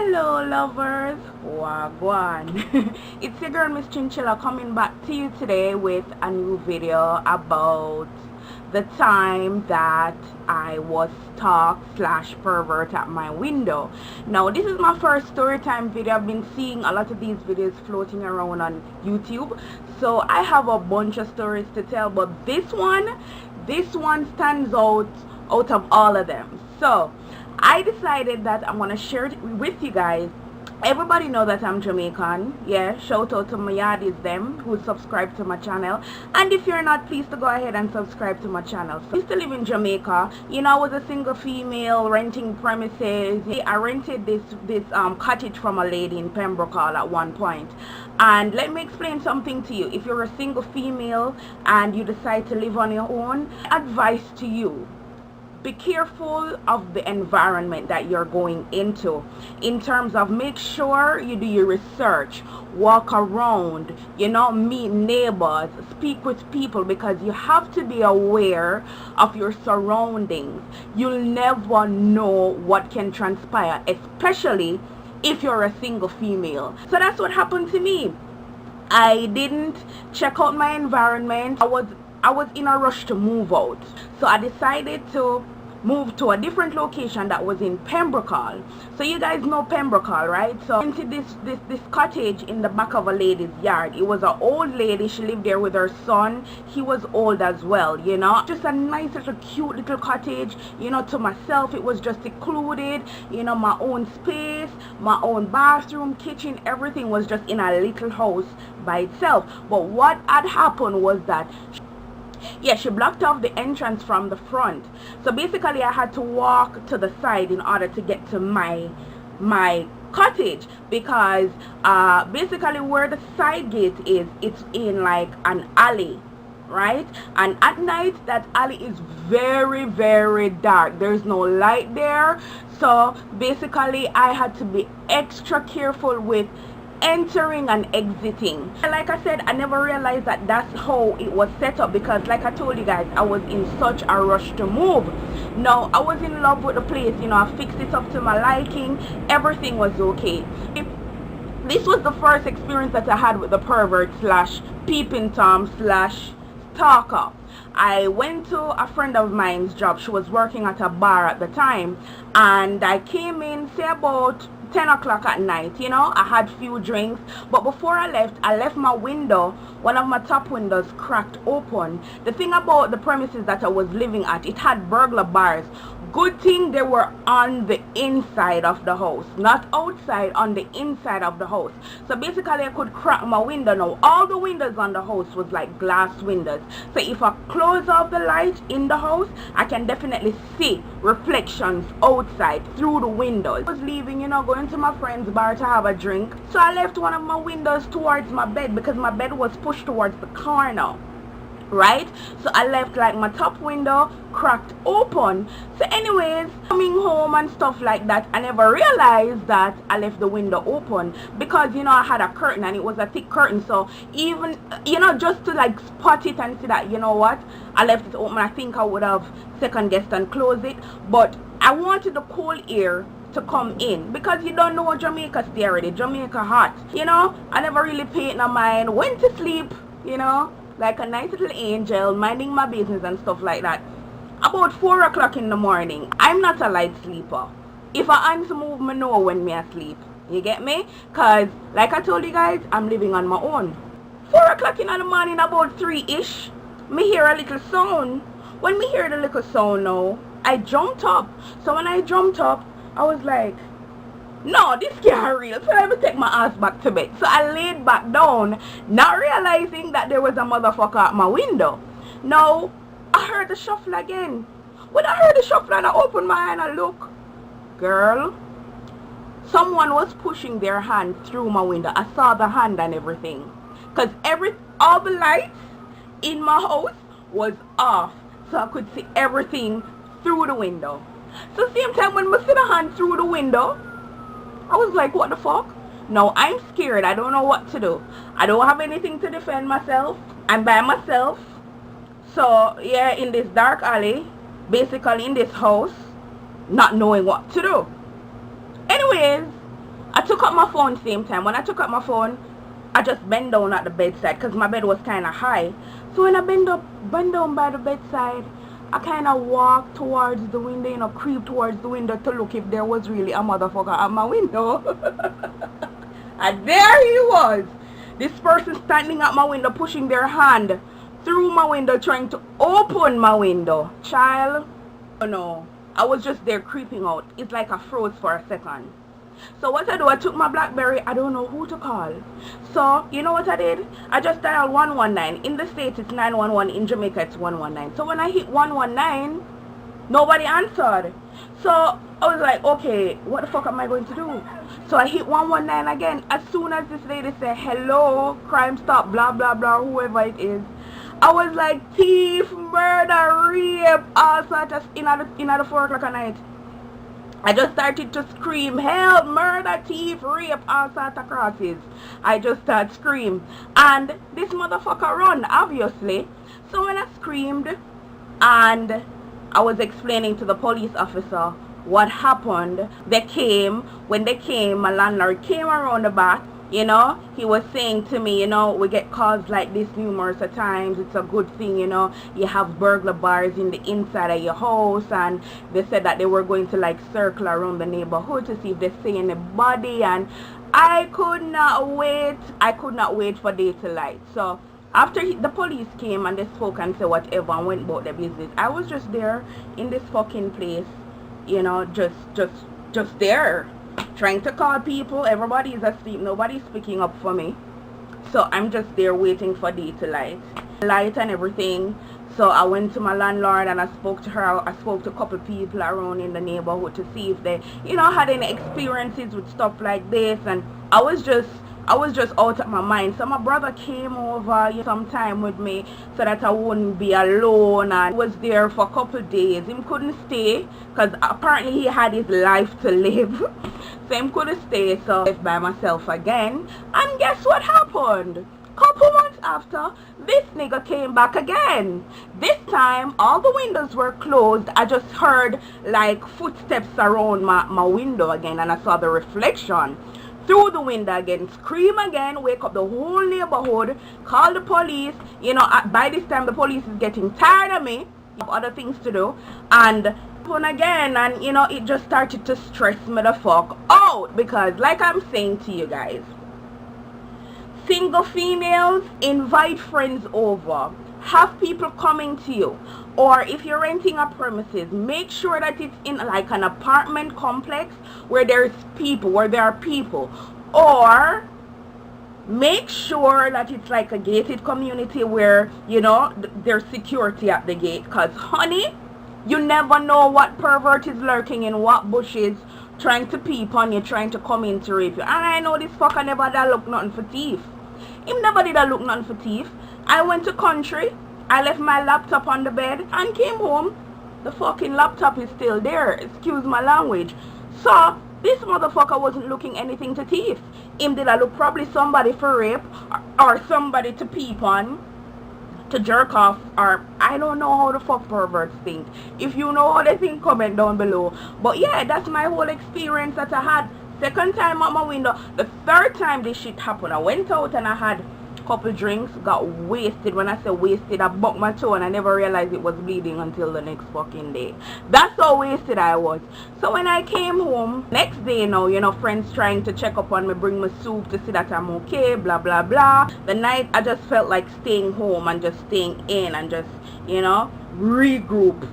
Hello lovers, wagwan. It's your girl Miss Chinchilla coming back to you today with a new video about the time that I was stalked / pervert at my window. Now this is my first story time video. I've been seeing a lot of these videos floating around on YouTube, so I have a bunch of stories to tell, but this one stands out of all of them. So I decided that I'm gonna share it with you guys. Everybody know that I'm Jamaican. Yeah, shout out to my yardies them who subscribe to my channel, and if you're not, please to go ahead and subscribe to my channel. So I used to live in Jamaica. You know, I was a single female renting premises. I rented this cottage from a lady in Pembroke Hall at one point. And let me explain something to you. If you're a single female and you decide to live on your own, advice to you: be careful of the environment that you're going into, in terms of make sure you do your research, walk around, you know, meet neighbors, speak with people, because you have to be aware of your surroundings. You'll never know what can transpire, especially if you're a single female. So that's what happened to me. I didn't check out my environment. I was in a rush to move out, so I decided to move to a different location that was in Pembroke Hall. So you guys know Pembroke Hall, right? So into this cottage in the back of a lady's yard. It was an old lady. She lived there with her son. He was old as well, you know. Just a nice little cute little cottage, you know. To myself, it was just secluded, you know, my own space, my own bathroom, kitchen, everything was just in a little house by itself. But what had happened was that she blocked off the entrance from the front. So basically I had to walk to the side in order to get to my cottage, because basically where the side gate is, it's in like an alley, right? And at night that alley is very, very dark. There's no light there. So basically I had to be extra careful with entering and exiting. Like I said, I never realized that that's how it was set up, because like I told you guys, I was in such a rush to move. Now I was in love with the place, you know. I fixed it up to my liking. Everything was okay. This was the first experience that I had with the pervert / peeping tom / stalker. I went to a friend of mine's job. She was working at a bar at the time, and I came in, say about 10 o'clock at night, you know. I had few drinks, but before I left my window, one of my top windows cracked open. The thing about the premises that I was living at, it had burglar bars. Good thing they were on the inside of the house, not outside, on the inside of the house. So basically I could crack my window. Now all the windows on the house was like glass windows, so if I close off the light in the house, I can definitely see reflections outside through the windows. I was leaving, you know, going to my friend's bar to have a drink, so I left one of my windows towards my bed, because my bed was pushed towards the corner, right? So I left like my top window cracked open. So anyways, coming home and stuff like that, I never realized that I left the window open, because you know I had a curtain and it was a thick curtain. So even, you know, just to like spot it and see that, you know what, I left it open, I think I would have second guessed and closed it. But I wanted the cool air to come in, because you don't know what Jamaica stay already. Jamaica hot, you know. I never really paid no mind. Went to sleep, you know, like a nice little angel, minding my business and stuff like that. About 4 o'clock in the morning, I'm not a light sleeper. If I answer move, me know when me asleep. You get me? Cause like I told you guys, I'm living on my own. 4 o'clock in the morning, about 3-ish, me hear a little sound. When me hear the little sound now, I jumped up. So when I jumped up, I was like, no, this can't real. So let me take my ass back to bed. So I laid back down, not realizing that there was a motherfucker at my window. Now I heard the shuffle again. When I heard the shuffle and I opened my eye and I look, girl, someone was pushing their hand through my window. I saw the hand and everything, because all the lights in my house was off, so I could see everything through the window. So same time when I see the hand through the window, I was like, what the fuck? No, I'm scared. I don't know what to do. I don't have anything to defend myself. I'm by myself. So yeah, in this dark alley, basically in this house, not knowing what to do. Anyways, took up my phone same time. When I took up my phone, I just bent down at the bedside because my bed was kind of high. So when I bent down by the bedside, I kind of walked towards the window, you know, creep towards the window to look if there was really a motherfucker at my window. And there he was. This person standing at my window, pushing their hand through my window, trying to open my window. Child, oh no. I was just there creeping out. It's like I froze for a second. So what I do, I took my BlackBerry. I don't know who to call. So you know what I did? I just dialed 119. In the States it's 911. In Jamaica it's 119. So when I hit 119, nobody answered. So I was like, okay, what the fuck am I going to do? So I hit 119 again. As soon as this lady said, hello, Crime Stop, blah blah blah, whoever it is, I was like, thief, murder, rape, all sorts of in the 4 o'clock at night. I just started to scream, help, murder, thief, rape, all sorts of crosses. I just started scream. And this motherfucker run, obviously. So when I screamed and I was explaining to the police officer what happened, they came. When they came, my landlord came around the back. You know, he was saying to me, you know, we get calls like this numerous of times. It's a good thing, you know, you have burglar bars in the inside of your house. And they said that they were going to like circle around the neighborhood to see if they see anybody. And I could not wait. I could not wait for day to light. So after the police came and they spoke and said whatever and went about their business, I was just there in this fucking place, you know, just there. Trying to call people. Everybody is asleep. Nobody's picking up for me. So I'm just there waiting for day to light and everything. So I went to my landlord and I spoke to her. I spoke to a couple people around in the neighborhood to see if they, you know, had any experiences with stuff like this. And I was just out of my mind. So my brother came over some time with me so that I wouldn't be alone, and was there for a couple days. Him couldn't stay because apparently he had his life to live. So him couldn't stay, so I was by myself again. And guess what happened? Couple months after, this nigga came back again. This time all the windows were closed. I just heard like footsteps around my window again, and I saw the reflection through the window again. Scream again, wake up the whole neighborhood, call the police. You know, by this time the police is getting tired of me, have other things to do, and again, and you know, it just started to stress me the fuck out. Because like I'm saying to you guys, single females, invite friends over, have people coming to you. Or if you're renting a premises, make sure that it's in like an apartment complex where there are people. Or make sure that it's like a gated community where, you know, there's security at the gate. Because honey, you never know what pervert is lurking in what bushes, trying to peep on you, trying to come in to rape you. And I know this fucker never did look nothing for thief. Him never did look nothing for thief. I went to country, I left my laptop on the bed and came home. The fucking laptop is still there. Excuse my language. So this motherfucker wasn't looking anything to thief. Him did I look probably somebody for rape, or somebody to peep on, to jerk off, or I don't know how the fuck perverts think. If you know how they think, comment down below. But yeah, that's my whole experience that I had. Second time out my window. The third time this shit happened, I went out and I had couple drinks, got wasted. When I say wasted, I bumped my toe and I never realized it was bleeding until the next fucking day. That's how wasted I was. So when I came home next day, you know, friends trying to check up on me, bring me soup to see that I'm okay, blah blah blah. The night I just felt like staying home and just staying in and just, you know, regroup.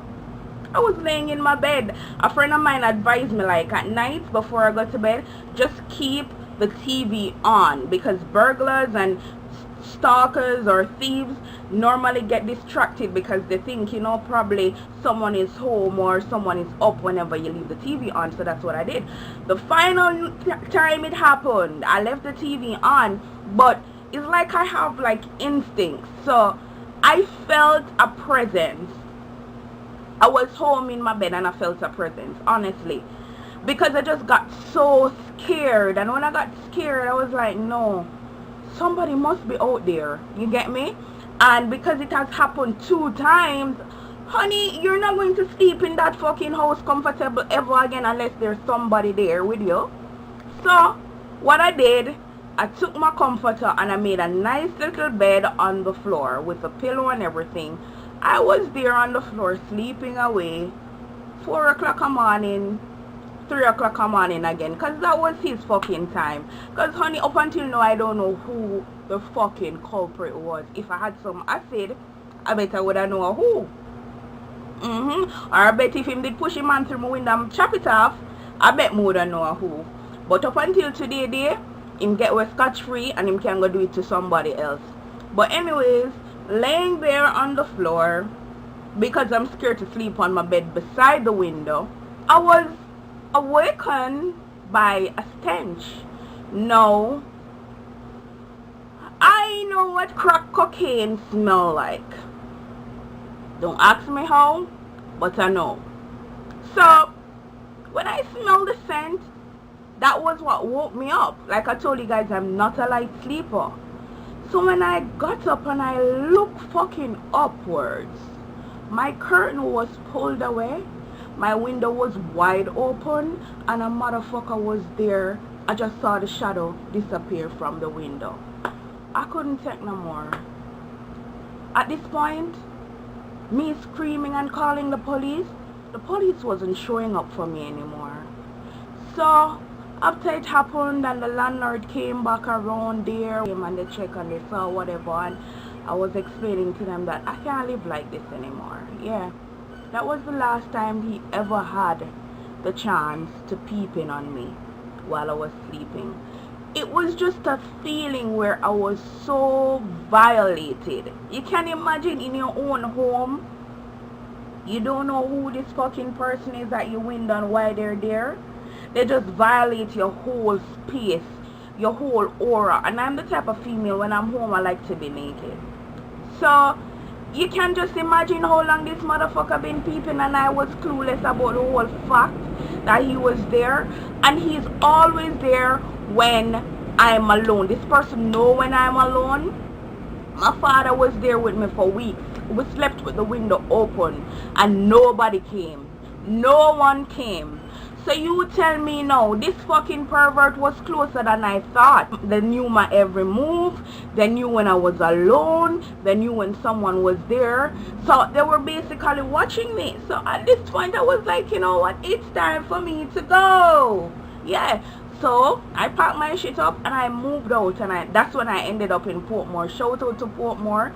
I was laying in my bed. A friend of mine advised me, like, at night before I go to bed, just keep the TV on, because burglars and stalkers or thieves normally get distracted because they think, you know, probably someone is home or someone is up whenever you leave the TV on. So that's what I did. The final time it happened, I left the TV on, but it's like I have like instincts. So I felt a presence. I was home in my bed and I felt a presence, honestly, because I just got so scared. And when I got scared, I was like, no, somebody must be out there. You get me? And because it has happened 2 times, honey, you're not going to sleep in that fucking house comfortable ever again unless there's somebody there with you. So what I did, I took my comforter and I made a nice little bed on the floor with a pillow and everything. I was there on the floor sleeping away. 4 o'clock in the morning, 3 o'clock in the morning again, because that was his fucking time. Because honey, up until now I don't know who the fucking culprit was. If I had some acid, I bet I would have known who. Or I bet if him did push him on through my window and chop it off, I bet more than know who. But up until today, him get away scotch free and him can go do it to somebody else. But anyways, laying there on the floor, because I'm scared to sleep on my bed beside the window, I was awakened by a stench. No, I know what crack cocaine smell like. Don't ask me how, but I know. So when I smelled the scent, that was what woke me up. Like I told you guys, I'm not a light sleeper. So when I got up and I looked fucking upwards, my curtain was pulled away, my window was wide open, and a motherfucker was there. I just saw the shadow disappear from the window. I couldn't take no more. At this point, me screaming and calling the police wasn't showing up for me anymore. So after it happened and the landlord came back around there and they checked and they saw whatever, and I was explaining to them that I can't live like this anymore. Yeah, that was the last time he ever had the chance to peep in on me while I was sleeping. It was just a feeling where I was so violated. You can imagine in your own home, you don't know who this fucking person is at your window and why they're there. They just violate your whole space, your whole aura. And I'm the type of female, when I'm home, I like to be naked. So you can just imagine how long this motherfucker been peeping, and I was clueless about the whole fact that he was there. And he's always there when I'm alone. This person know when I'm alone. My father was there with me for weeks. We slept with the window open and nobody came. No one came. So you tell me now, this fucking pervert was closer than I thought. They knew my every move. They knew when I was alone. They knew when someone was there. So they were basically watching me. So at this point I was like, you know what, it's time for me to go. Yeah. So I packed my shit up and I moved out, and that's when I ended up in Portmore. Shout out to Portmore.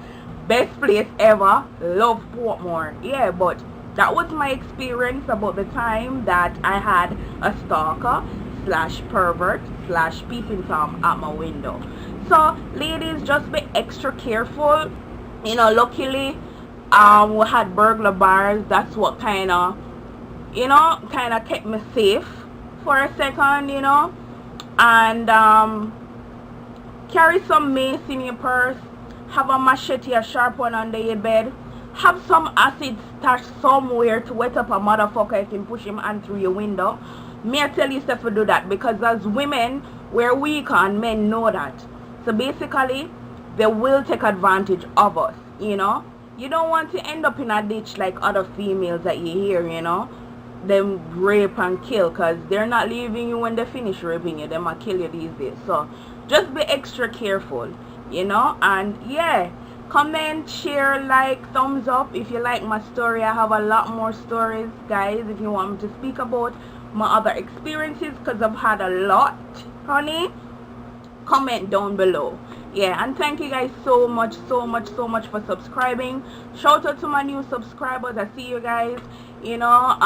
Best place ever. Love Portmore. Yeah, but that was my experience about the time that I had a stalker slash pervert slash peeping Tom at my window. So ladies, just be extra careful. You know, luckily we had burglar bars. That's what kind of kept me safe for a second, you know. And carry some mace in your purse. Have a machete, a sharp one under your bed. Have some acid stashed somewhere to wet up a motherfucker. You can push him on through your window. Me I tell you stuff to do that, because as women, we're weak and men know that. So basically, they will take advantage of us, you know. You don't want to end up in a ditch like other females that you hear, you know. Them rape and kill, because they're not leaving you when they finish raping you. They might kill you these days. So just be extra careful, you know. And yeah, comment, share, like, thumbs up if you like my story. I have a lot more stories, guys, if you want me to speak about my other experiences, because I've had a lot, honey. Comment down below. Yeah, and thank you guys so much for subscribing. Shout out to my new subscribers. I see you guys, you know.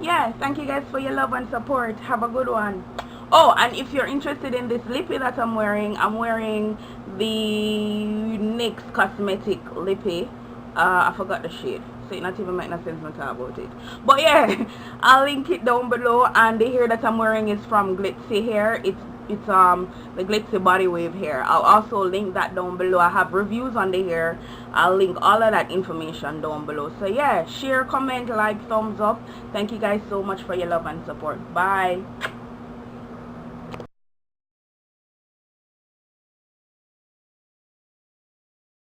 Yeah, thank you guys for your love and support. Have a good one. Oh, and if you're interested in this lippy that I'm wearing the NYX cosmetic lippy. I forgot the shade, so it not even make no sense to talk about it. But yeah, I'll link it down below. And the hair that I'm wearing is from Glitzy Hair. It's the Glitzy Body Wave hair. I'll also link that down below. I have reviews on the hair. I'll link all of that information down below. So yeah, share, comment, like, thumbs up. Thank you guys so much for your love and support. Bye.